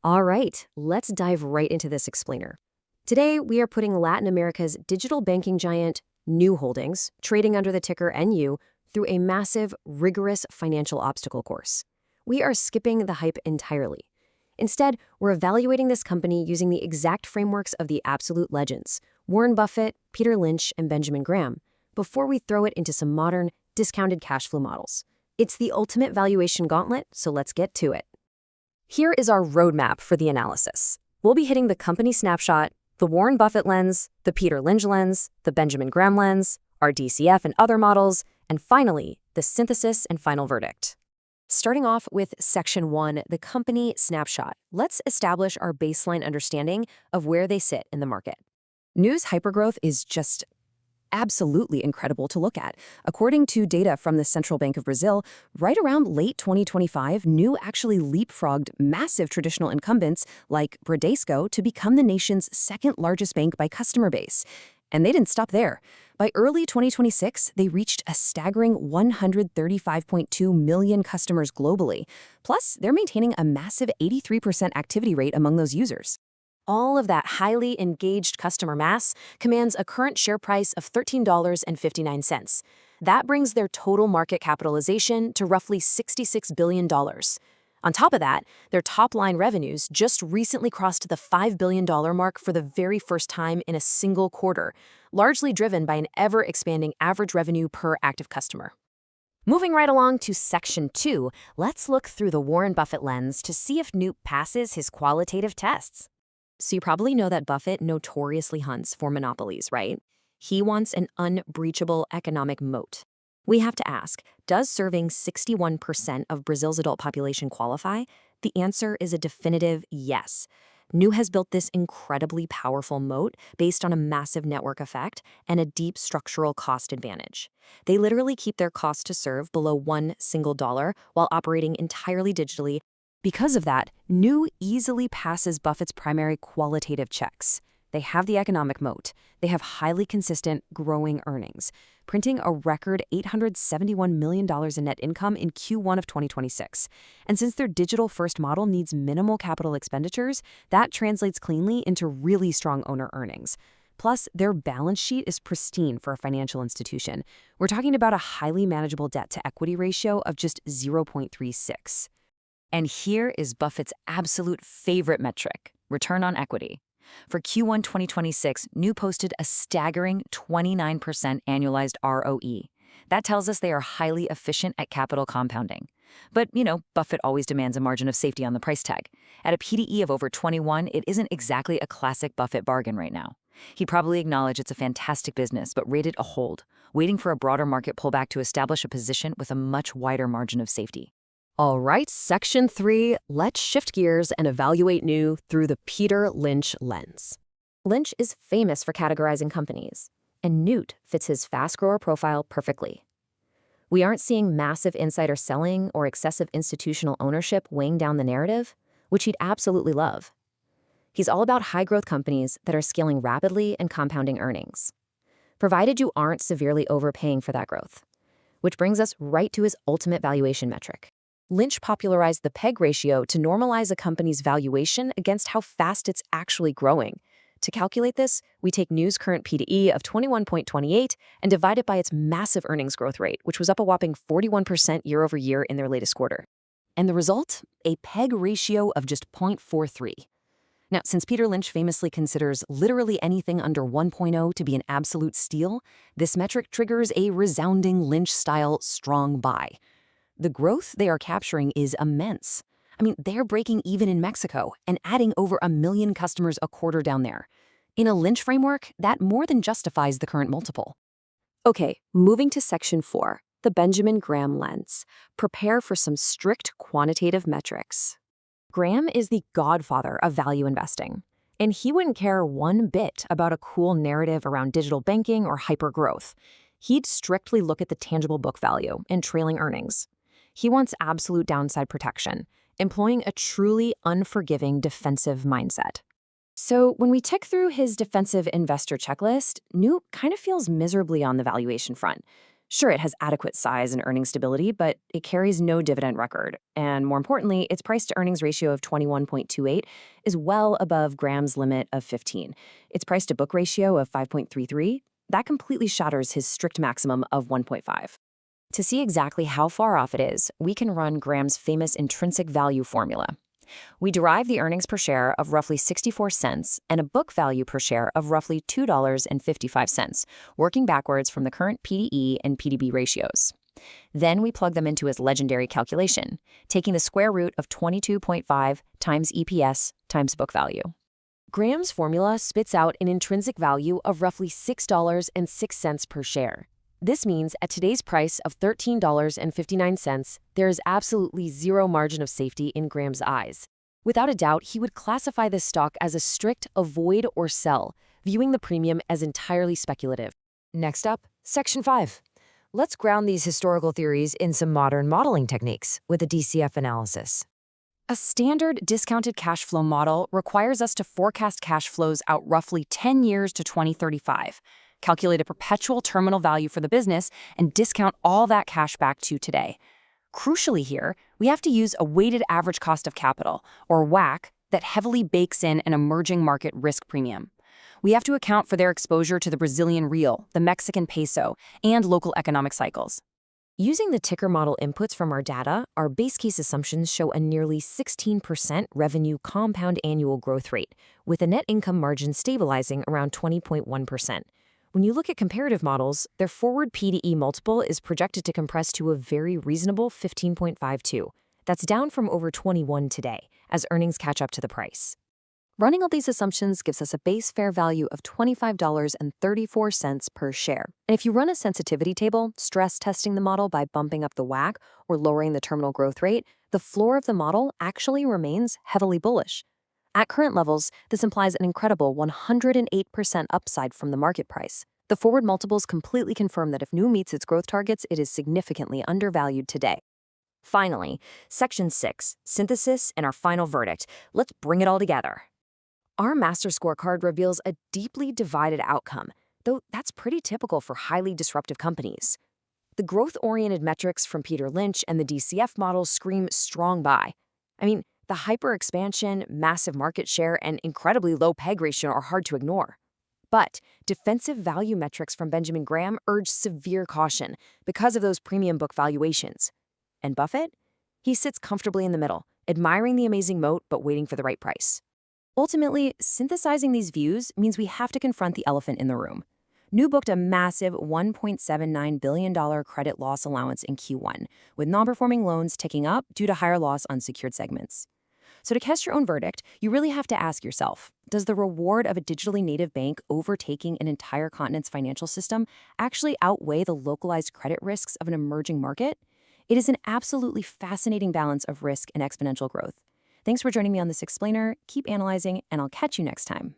All right, let's dive right into this explainer. Today, we are putting Latin America's digital banking giant, New Holdings, trading under the ticker NU, through a massive, rigorous financial obstacle course. We are skipping the hype entirely. Instead, we're evaluating this company using the exact frameworks of the absolute legends, Warren Buffett, Peter Lynch, and Benjamin Graham, before we throw it into some modern, discounted cash flow models. It's the ultimate valuation gauntlet, so let's get to it. Here is our roadmap for the analysis. We'll be hitting the company snapshot, the Warren Buffett lens, the Peter Lynch lens, the Benjamin Graham lens, our DCF and other models, and finally, the synthesis and final verdict. Starting off with Section 1, the company snapshot, let's establish our baseline understanding of where they sit in the market. News hypergrowth is just absolutely incredible to look at. According to data from the Central Bank of Brazil, right around late 2025, Nu actually leapfrogged massive traditional incumbents like Bradesco to become the nation's second largest bank by customer base. And they didn't stop there. By early 2026, they reached a staggering 135.2 million customers globally. Plus, they're maintaining a massive 83% activity rate among those users. All of that highly engaged customer mass commands a current share price of $13.59. That brings their total market capitalization to roughly $66 billion. On top of that, their top-line revenues just recently crossed the $5 billion mark for the very first time in a single quarter, largely driven by an ever-expanding average revenue per active customer. Moving right along to Section 2, let's look through the Warren Buffett lens to see if Newt passes his qualitative tests. So you probably know that Buffett notoriously hunts for monopolies, right? He wants an unbreachable economic moat. We have to ask, does serving 61% of Brazil's adult population qualify? The answer is a definitive yes. Nu has built this incredibly powerful moat based on a massive network effect and a deep structural cost advantage. They literally keep their cost to serve below $1 single while operating entirely digitally. Because of that, Nu easily passes Buffett's primary qualitative checks. They have the economic moat. They have highly consistent, growing earnings, printing a record $871 million in net income in Q1 of 2026. And since their digital-first model needs minimal capital expenditures, that translates cleanly into really strong owner earnings. Plus, their balance sheet is pristine for a financial institution. We're talking about a highly manageable debt-to-equity ratio of just 0.36. And here is Buffett's absolute favorite metric, return on equity. For Q1 2026, Nu posted a staggering 29% annualized ROE. That tells us they are highly efficient at capital compounding. But, Buffett always demands a margin of safety on the price tag. At a PDE of over 21, it isn't exactly a classic Buffett bargain right now. He'd probably acknowledge it's a fantastic business, but rate it a hold, waiting for a broader market pullback to establish a position with a much wider margin of safety. All right, Section 3, let's shift gears and evaluate Nu through the Peter Lynch lens. Lynch is famous for categorizing companies, and Newt fits his fast grower profile perfectly. We aren't seeing massive insider selling or excessive institutional ownership weighing down the narrative, which he'd absolutely love. He's all about high-growth companies that are scaling rapidly and compounding earnings, provided you aren't severely overpaying for that growth, which brings us right to his ultimate valuation metric. Lynch popularized the PEG ratio to normalize a company's valuation against how fast it's actually growing. To calculate this, we take Nu's current PDE of 21.28 and divide it by its massive earnings growth rate, which was up a whopping 41% year over year in their latest quarter. And the result? A PEG ratio of just 0.43. Now, since Peter Lynch famously considers literally anything under 1.0 to be an absolute steal, this metric triggers a resounding Lynch-style strong buy. The growth they are capturing is immense. They're breaking even in Mexico and adding over 1 million customers a quarter down there. In a Lynch framework, that more than justifies the current multiple. Okay, moving to Section 4, the Benjamin Graham lens. Prepare for some strict quantitative metrics. Graham is the godfather of value investing, and he wouldn't care one bit about a cool narrative around digital banking or hypergrowth. He'd strictly look at the tangible book value and trailing earnings. He wants absolute downside protection, employing a truly unforgiving defensive mindset. So when we tick through his defensive investor checklist, Nu kind of feels miserably on the valuation front. Sure, it has adequate size and earning stability, but it carries no dividend record. And more importantly, its price to earnings ratio of 21.28 is well above Graham's limit of 15. Its price to book ratio of 5.33, that completely shatters his strict maximum of 1.5. To see exactly how far off it is, we can run Graham's famous intrinsic value formula. We derive the earnings per share of roughly 64 cents and a book value per share of roughly $2.55, working backwards from the current PDE and PDB ratios. Then we plug them into his legendary calculation, taking the square root of 22.5 times EPS times book value. Graham's formula spits out an intrinsic value of roughly $6.06 per share. This means at today's price of $13.59, there is absolutely zero margin of safety in Graham's eyes. Without a doubt, he would classify this stock as a strict avoid or sell, viewing the premium as entirely speculative. Next up, Section 5. Let's ground these historical theories in some modern modeling techniques with a DCF analysis. A standard discounted cash flow model requires us to forecast cash flows out roughly 10 years to 2035. Calculate a perpetual terminal value for the business, and discount all that cash back to today. Crucially here, we have to use a weighted average cost of capital, or WACC, that heavily bakes in an emerging market risk premium. We have to account for their exposure to the Brazilian real, the Mexican peso, and local economic cycles. Using the ticker model inputs from our data, our base case assumptions show a nearly 16% revenue compound annual growth rate, with a net income margin stabilizing around 20.1%. When you look at comparative models, their forward P/E multiple is projected to compress to a very reasonable 15.52. That's down from over 21 today, as earnings catch up to the price. Running all these assumptions gives us a base fair value of $25.34 per share. And if you run a sensitivity table, stress testing the model by bumping up the WACC or lowering the terminal growth rate, the floor of the model actually remains heavily bullish. At current levels, this implies an incredible 108% upside from the market price. The forward multiples completely confirm that if Nu meets its growth targets, it is significantly undervalued today. Finally, Section 6, Synthesis, and our final verdict. Let's bring it all together. Our master scorecard reveals a deeply divided outcome, though that's pretty typical for highly disruptive companies. The growth-oriented metrics from Peter Lynch and the DCF model scream strong buy. The hyper-expansion, massive market share, and incredibly low PEG ratio are hard to ignore. But defensive value metrics from Benjamin Graham urge severe caution because of those premium book valuations. And Buffett? He sits comfortably in the middle, admiring the amazing moat but waiting for the right price. Ultimately, synthesizing these views means we have to confront the elephant in the room. Nu booked a massive $1.79 billion credit loss allowance in Q1, with non-performing loans ticking up due to higher loss on secured segments. So to cast your own verdict, you really have to ask yourself, does the reward of a digitally native bank overtaking an entire continent's financial system actually outweigh the localized credit risks of an emerging market? It is an absolutely fascinating balance of risk and exponential growth. Thanks for joining me on this explainer. Keep analyzing, and I'll catch you next time.